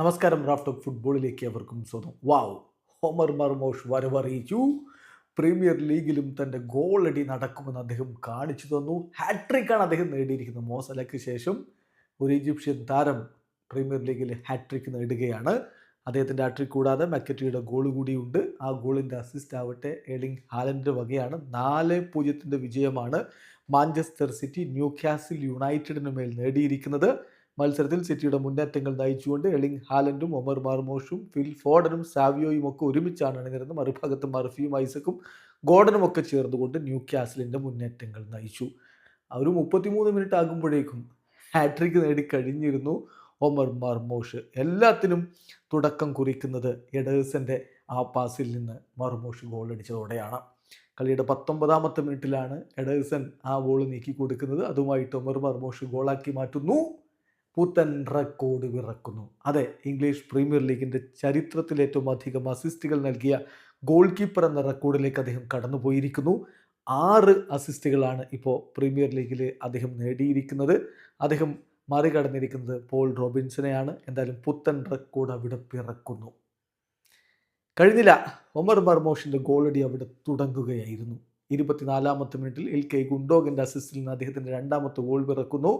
നമസ്കാരം. Raf talk ഫുട്ബോളിലേക്ക് അവർക്കും സ്വന്തം. വാവ്, ഒമർ മർമോഷ് വരവറിയിച്ചു. പ്രീമിയർ ലീഗിലും തൻ്റെ ഗോളടി നടക്കുമെന്ന് അദ്ദേഹം കാണിച്ചു തന്നു. ഹാട്രിക്കാണ് അദ്ദേഹം നേടിയിരിക്കുന്നത്. മോസലയ്ക്ക് ശേഷം ഒരു ഈജിപ്ഷ്യൻ താരം പ്രീമിയർ ലീഗിൽ ഹാട്രിക്ക് നേടുകയാണ്. അദ്ദേഹത്തിൻ്റെ ഹാട്രിക് കൂടാതെ മക്കറ്റിയുടെ ഗോൾ കൂടിയുണ്ട്. ആ ഗോളിൻ്റെ അസിസ്റ്റ് ആവട്ടെ എർലിംഗ് ഹാലൻഡിൻ്റെ വകയാണ്. 4-0 വിജയമാണ് മാഞ്ചസ്റ്റർ സിറ്റി ന്യൂകാസിൽ യുണൈറ്റഡിന് മേൽ നേടിയിരിക്കുന്നത്. മത്സരത്തിൽ സിറ്റിയുടെ മുന്നേറ്റങ്ങൾ നയിച്ചുകൊണ്ട് എർലിംഗ് ഹാലൻഡും ഒമർ മർമോഷും ഫിൽ ഫോഡനും സാവിയോയും ഒക്കെ ഒരുമിച്ചാണ് അണിനിരുന്നത്. മറുഭാഗത്ത് മർഫിയും ഐസക്കും ഗോർഡനും ഒക്കെ ചേർന്നുകൊണ്ട് ന്യൂകാസിലിൻ്റെ മുന്നേറ്റങ്ങൾ നയിച്ചു. ഒരു 33 മിനിറ്റ് ആകുമ്പോഴേക്കും ഹാട്രിക് നേടിക്കഴിഞ്ഞിരുന്നു ഒമർ മർമോഷ്. എല്ലാത്തിനും തുടക്കം കുറിക്കുന്നത് എഡേഴ്സൻ്റെ ആ പാസിൽ നിന്ന് മർമോഷ് ഗോളടിച്ചതോടെയാണ്. കളിയുടെ 19ാമത്തെ മിനിറ്റിലാണ് എഡേഴ്സൺ ആ ബോൾ നീക്കി കൊടുക്കുന്നത്. അതുമായിട്ട് ഒമർ മർമോഷ് ഗോളാക്കി മാറ്റുന്നു. പുത്തൻ റെക്കോർഡ് വിറക്കുന്നു. അതെ, ഇംഗ്ലീഷ് പ്രീമിയർ ലീഗിൻ്റെ ചരിത്രത്തിൽ ഏറ്റവും അധികം അസിസ്റ്റുകൾ നൽകിയ ഗോൾ കീപ്പർ എന്ന റെക്കോർഡിലേക്ക് അദ്ദേഹം കടന്നുപോയിരിക്കുന്നു. 6 അസിസ്റ്റുകളാണ് ഇപ്പോൾ പ്രീമിയർ ലീഗിൽ അദ്ദേഹം നേടിയിരിക്കുന്നത്. അദ്ദേഹം മറികടന്നിരിക്കുന്നത് പോൾ റോബിൻസനെയാണ്. എന്തായാലും പുത്തൻ റെക്കോർഡ് അവിടെ പിറക്കുന്നു. കഴിഞ്ഞില്ല, ഒമർ മർമോഷിൻ്റെ ഗോളടി അവിടെ തുടങ്ങുകയായിരുന്നു. 24ാമത്തെ മിനിറ്റിൽ എൽകെ ഗുണ്ടോഗിൻ്റെ അസിസ്റ്റിൽ നിന്ന് അദ്ദേഹത്തിൻ്റെ 2ാമത്തെ ഗോൾ പിറക്കുന്നു.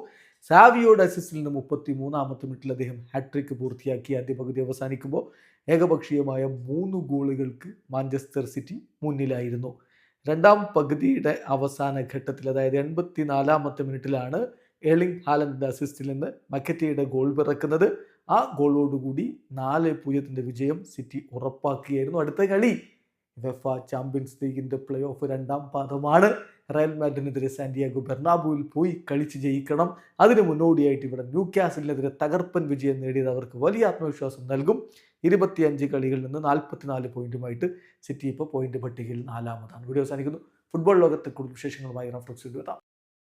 സാവിയോയുടെ അസിസ്റ്റിൽ നിന്ന് 33ാമത്തെ മിനിറ്റിൽ അദ്ദേഹം ഹാട്രിക്ക് പൂർത്തിയാക്കി. ആദ്യ പകുതി അവസാനിക്കുമ്പോൾ ഏകപക്ഷീയമായ 3 ഗോളുകൾക്ക് മാഞ്ചസ്റ്റർ സിറ്റി മുന്നിലായിരുന്നു. രണ്ടാം പകുതിയുടെ അവസാന ഘട്ടത്തിൽ, അതായത് 84ാമത്തെ മിനിറ്റിലാണ് എർലിംഗ് ഹാലൻഡിൻ്റെ അസിസ്റ്റിൽ നിന്ന് മക്കറ്റിയുടെ ഗോൾ പിറക്കുന്നത്. ആ ഗോളോടുകൂടി 4-0 വിജയം സിറ്റി ഉറപ്പാക്കിയായിരുന്നു. അടുത്ത കളി വെഫ ചാമ്പ്യൻസ് ലീഗിൻ്റെ പ്ലേ ഓഫ് 2ാം പാദമാണ്. റയൽ മാഡ്രിഡിനെതിരെ സാന്റിയാഗോ ബെർണാബുവിൽ പോയി കളിച്ച് ജയിക്കണം. അതിന് മുന്നോടിയായിട്ട് ഇവിടെ ന്യൂകാസിലിനെതിരെ തകർപ്പൻ വിജയം നേടിയത് അവർക്ക് വലിയ ആത്മവിശ്വാസം നൽകും. 25 കളികളിൽ നിന്ന് 44 പോയിന്റുമായിട്ട് സിറ്റി ഇപ്പോൾ പോയിന്റ് പട്ടികയിൽ 4ാമതാണ്. വീഡിയോ അവസാനിക്കുന്നു. ഫുട്ബോൾ ലോകത്തെ കൂടുതൽ വിശേഷങ്ങളുമായി റാഫ് ടോക്സിൽ എത്താം.